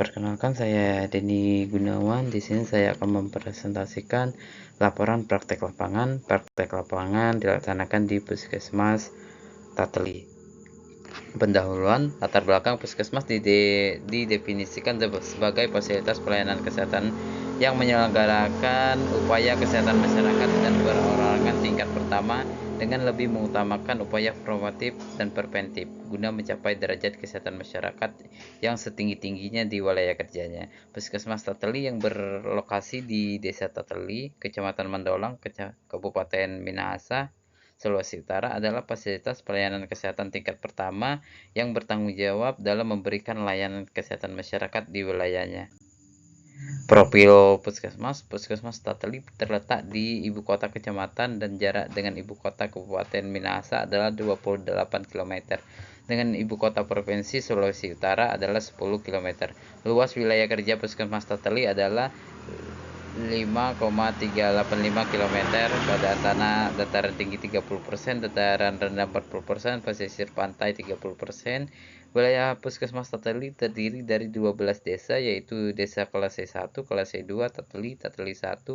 Perkenalkan, saya Denny Gunawan. Di sini saya akan mempresentasikan laporan praktek lapangan. Praktek lapangan dilaksanakan di Puskesmas Tateli. Pendahuluan, latar belakang Puskesmas didefinisikan sebagai fasilitas pelayanan kesehatan yang menyelenggarakan upaya kesehatan masyarakat dan berolahraga tingkat pertama dengan lebih mengutamakan upaya promotif dan preventif guna mencapai derajat kesehatan masyarakat yang setinggi-tingginya di wilayah kerjanya. Puskesmas Tateli yang berlokasi di Desa Tateli, Kecamatan Mandolang, Kabupaten Minahasa, Sulawesi Utara adalah fasilitas pelayanan kesehatan tingkat pertama yang bertanggung jawab dalam memberikan layanan kesehatan masyarakat di wilayahnya. Profil Puskesmas Tateli terletak di ibu kota kecamatan dan jarak dengan ibu kota Kabupaten Minahasa adalah 28 km. Dengan ibu kota provinsi Sulawesi Utara adalah 10 km. Luas wilayah kerja Puskesmas Tateli adalah 5,385 km pada tanah dataran tinggi 30%, dataran rendah 40%, pesisir pantai 30%. Wilayah Puskesmas Tateli terdiri dari 12 desa, yaitu Desa Kelasai 1, Kelasai 2, Tateli, Tateli 1,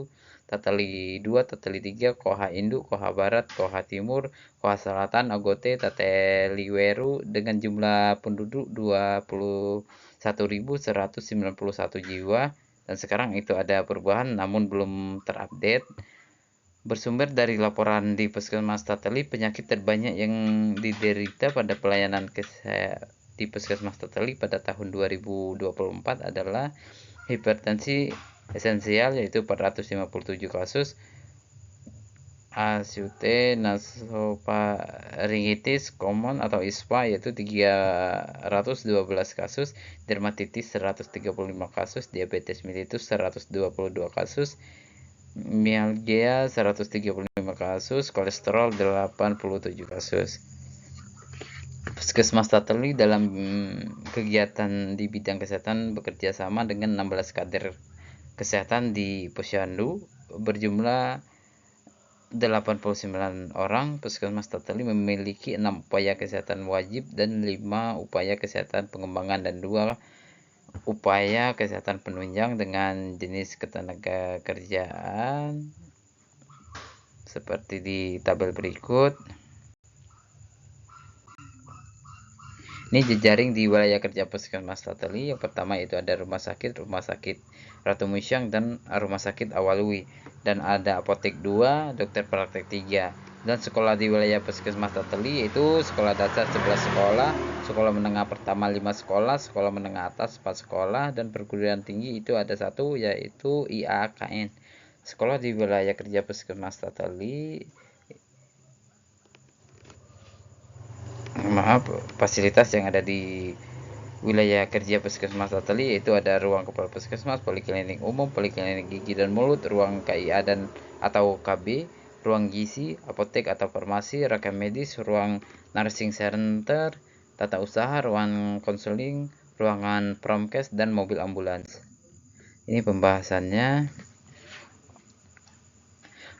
Tateli 2, Tateli 3, Koha Induk, Koha Barat, Koha Timur, Koha Selatan, Ogote, Tateli Weru dengan jumlah penduduk 21.191 jiwa. Dan sekarang itu ada perubahan namun belum terupdate. Bersumber dari laporan di Puskesmas Tateli, penyakit terbanyak yang diderita pada pelayanan di Puskesmas Tateli pada tahun 2024 adalah hipertensi esensial, yaitu 457 kasus, ACUT nasopharyngitis common atau ISPA yaitu 312 kasus, dermatitis 135 kasus, diabetes mellitus 122 kasus, mialgia 135 kasus, kolesterol 87 kasus. Puskesmas Tateli dalam kegiatan di bidang kesehatan bekerja sama dengan 16 kader kesehatan di Posyandu berjumlah 89 orang. Puskesmas Tateli memiliki 6 upaya kesehatan wajib dan 5 upaya kesehatan pengembangan dan 2 upaya kesehatan penunjang dengan jenis ketenaga kerjaan seperti di tabel berikut. Ini jejaring di wilayah kerja Puskesmas Tateli. Yang pertama itu ada Rumah Sakit Ratu Musyang dan Rumah Sakit Awalui, dan ada Apotek 2, Dokter Praktek 3. Dan sekolah di wilayah Puskesmas Tateli yaitu sekolah dasar 11 sekolah, sekolah menengah pertama 5 sekolah, sekolah menengah atas 4 sekolah, dan perguruan tinggi itu ada 1 yaitu IAKN. Sekolah di wilayah kerja Puskesmas Tateli, fasilitas yang ada di wilayah kerja Puskesmas Tateli yaitu ada ruang kepala puskesmas, poliklinik umum, poliklinik gigi dan mulut, ruang KIA dan atau KB, ruang gizi, apotek atau farmasi, rekam medis, ruang nursing center, tata usaha, ruang konseling, ruangan promkes, dan mobil ambulans. Ini pembahasannya.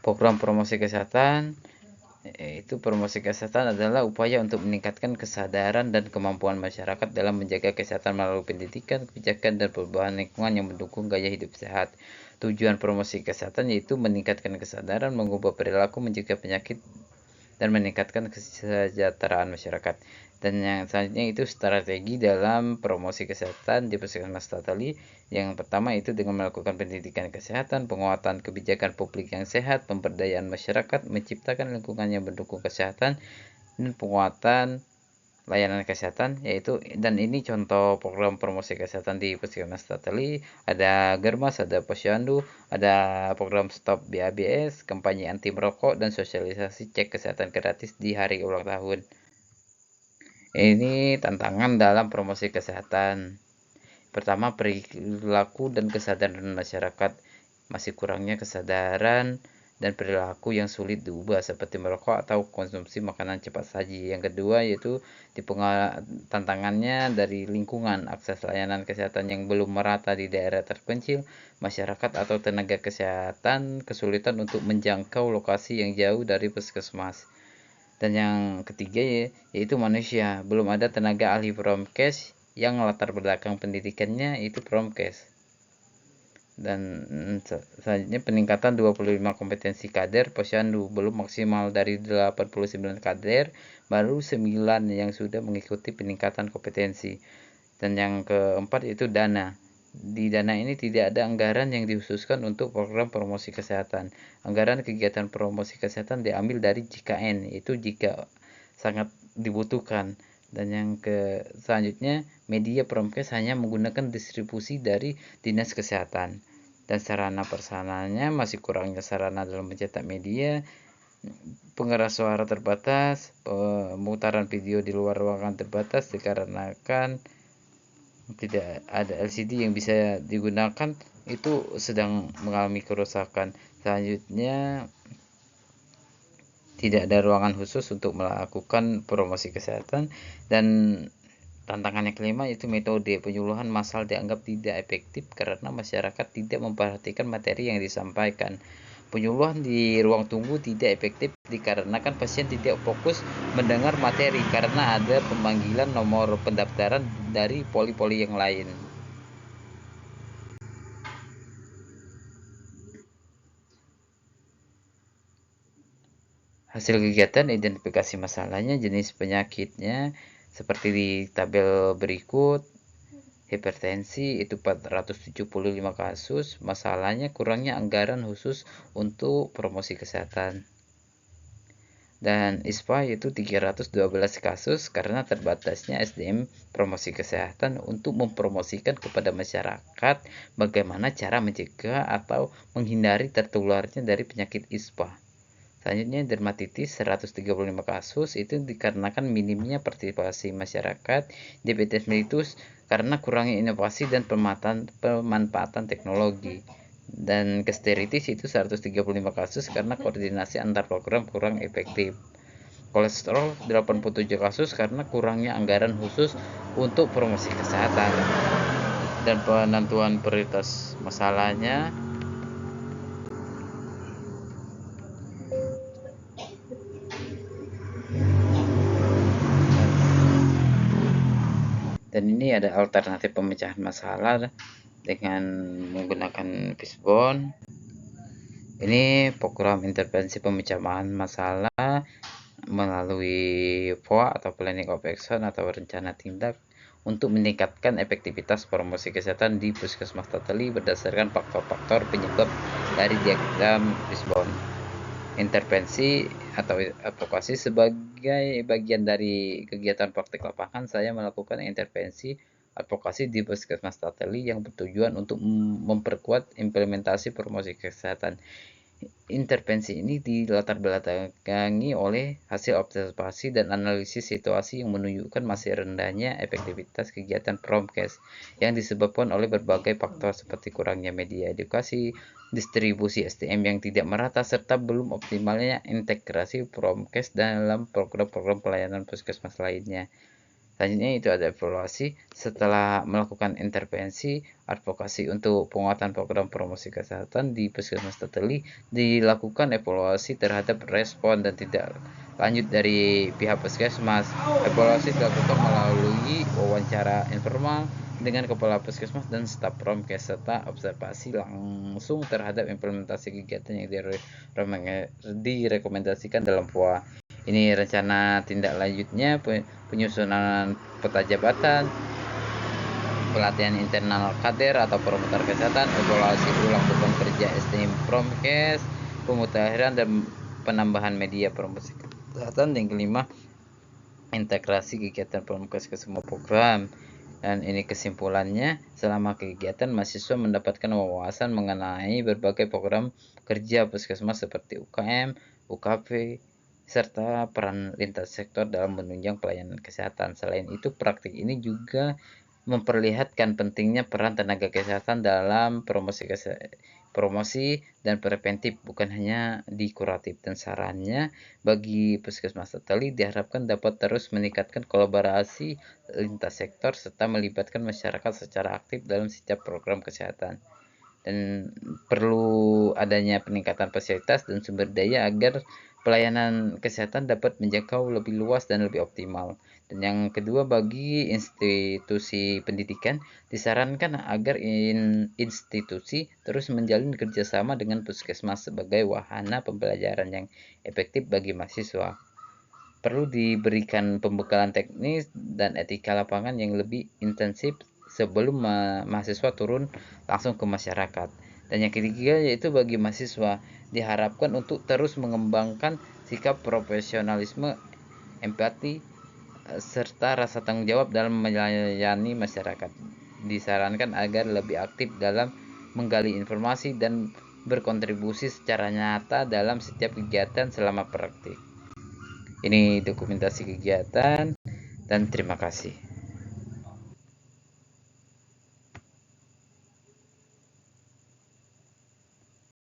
Program promosi kesehatan, itu promosi kesehatan adalah upaya untuk meningkatkan kesadaran dan kemampuan masyarakat dalam menjaga kesehatan melalui pendidikan, kebijakan, dan perubahan lingkungan yang mendukung gaya hidup sehat. Tujuan promosi kesehatan yaitu meningkatkan kesadaran, mengubah perilaku, mencegah penyakit, dan meningkatkan kesejahteraan masyarakat. Dan yang selanjutnya itu strategi dalam promosi kesehatan di Puskesmas Tateli. Yang pertama itu dengan melakukan pendidikan kesehatan, penguatan kebijakan publik yang sehat, pemberdayaan masyarakat, menciptakan lingkungan yang mendukung kesehatan, dan penguatan layanan kesehatan, yaitu, dan ini contoh program promosi kesehatan di Puskesmas Tateli. Ada Germas, ada Posyandu, ada program Stop BABS, kampanye anti merokok, dan sosialisasi cek kesehatan gratis di hari ulang tahun. Ini tantangan dalam promosi kesehatan. Pertama, perilaku dan kesadaran masyarakat. Masih kurangnya kesadaran dan perilaku yang sulit diubah seperti merokok atau konsumsi makanan cepat saji. Yang kedua yaitu tantangannya dari lingkungan, akses layanan kesehatan yang belum merata di daerah terpencil, masyarakat atau tenaga kesehatan kesulitan untuk menjangkau lokasi yang jauh dari puskesmas. Dan yang ketiga yaitu manusia, belum ada tenaga ahli promkes yang latar belakang pendidikannya itu Promkes. Dan selanjutnya peningkatan 25 kompetensi kader Posyandu, belum maksimal dari 89 kader, baru 9 yang sudah mengikuti peningkatan kompetensi. Dan yang keempat itu dana. Di dana ini tidak ada anggaran yang dikhususkan untuk program promosi kesehatan. Anggaran kegiatan promosi kesehatan diambil dari JKN, itu jika sangat dibutuhkan. Dan yang selanjutnya, media Promkes hanya menggunakan distribusi dari Dinas Kesehatan. Dan sarana persananya masih kurangnya sarana dalam mencetak media, pengeras suara terbatas, pemutaran video di luar ruangan terbatas dikarenakan tidak ada LCD yang bisa digunakan, itu sedang mengalami kerusakan. Selanjutnya, tidak ada ruangan khusus untuk melakukan promosi kesehatan. Dan tantangan yang kelima yaitu metode penyuluhan massal dianggap tidak efektif karena masyarakat tidak memperhatikan materi yang disampaikan. Penyuluhan di ruang tunggu tidak efektif dikarenakan pasien tidak fokus mendengar materi karena ada pemanggilan nomor pendaftaran dari poli-poli yang lain. Hasil kegiatan identifikasi masalahnya, jenis penyakitnya seperti di tabel berikut. Hipertensi itu 475 kasus, masalahnya kurangnya anggaran khusus untuk promosi kesehatan. Dan ISPA itu 312 kasus karena terbatasnya SDM promosi kesehatan untuk mempromosikan kepada masyarakat bagaimana cara mencegah atau menghindari tertularnya dari penyakit ISPA. Selanjutnya dermatitis 135 kasus itu dikarenakan minimnya partisipasi masyarakat. Diabetes mellitus karena kurangnya inovasi dan pemanfaatan teknologi. Dan gasteritis itu 135 kasus karena koordinasi antar program kurang efektif. Kolesterol 87 kasus karena kurangnya anggaran khusus untuk promosi kesehatan. Dan penentuan prioritas masalahnya, dan ini ada alternatif pemecahan masalah dengan menggunakan fishbone. Ini program intervensi pemecahan masalah melalui POA atau Planning of Action atau rencana tindak untuk meningkatkan efektivitas promosi kesehatan di Puskesmas Tateli berdasarkan faktor-faktor penyebab dari diagram fishbone. Intervensi atau advokasi sebagai bagian dari kegiatan praktik lapangan, saya melakukan intervensi advokasi di Puskesmas Tateli yang bertujuan untuk memperkuat implementasi promosi kesehatan. Intervensi ini dilatar belakangi oleh hasil observasi dan analisis situasi yang menunjukkan masih rendahnya efektivitas kegiatan Promkes yang disebabkan oleh berbagai faktor seperti kurangnya media edukasi, distribusi SDM yang tidak merata, serta belum optimalnya integrasi Promkes dalam program-program pelayanan puskesmas lainnya. Selanjutnya itu ada evaluasi. Setelah melakukan intervensi, advokasi untuk penguatan program promosi kesehatan di Puskesmas Tateli, dilakukan evaluasi terhadap respon dan tidak lanjut dari pihak puskesmas. Evaluasi dilakukan melalui wawancara informal dengan kepala puskesmas dan staf Promkes serta observasi langsung terhadap implementasi kegiatan yang direkomendasikan dalam POA. Ini rencana tindak lanjutnya, penyusunan peta jabatan, pelatihan internal kader atau promotor kesehatan, evaluasi ulang beban kerja SDM Promkes, pemutakhiran dan penambahan media promosi kesehatan. Yang kelima, integrasi kegiatan Promkes ke semua program. Dan ini kesimpulannya, selama kegiatan mahasiswa mendapatkan wawasan mengenai berbagai program kerja puskesmas seperti UKM, UKV, serta peran lintas sektor dalam menunjang pelayanan kesehatan. Selain itu, praktik ini juga memperlihatkan pentingnya peran tenaga kesehatan dalam promosi dan preventif, bukan hanya di kuratif. Dan sarannya bagi Puskesmas Tateli diharapkan dapat terus meningkatkan kolaborasi lintas sektor serta melibatkan masyarakat secara aktif dalam setiap program kesehatan. Dan perlu adanya peningkatan fasilitas dan sumber daya agar pelayanan kesehatan dapat menjangkau lebih luas dan lebih optimal. Dan yang kedua, bagi institusi pendidikan, disarankan agar institusi terus menjalin kerjasama dengan puskesmas sebagai wahana pembelajaran yang efektif bagi mahasiswa. Perlu diberikan pembekalan teknis dan etika lapangan yang lebih intensif sebelum mahasiswa turun langsung ke masyarakat. Dan yang ketiga yaitu bagi mahasiswa diharapkan untuk terus mengembangkan sikap profesionalisme, empati, serta rasa tanggung jawab dalam melayani masyarakat. Disarankan agar lebih aktif dalam menggali informasi dan berkontribusi secara nyata dalam setiap kegiatan selama praktik. Ini dokumentasi kegiatan dan terima kasih.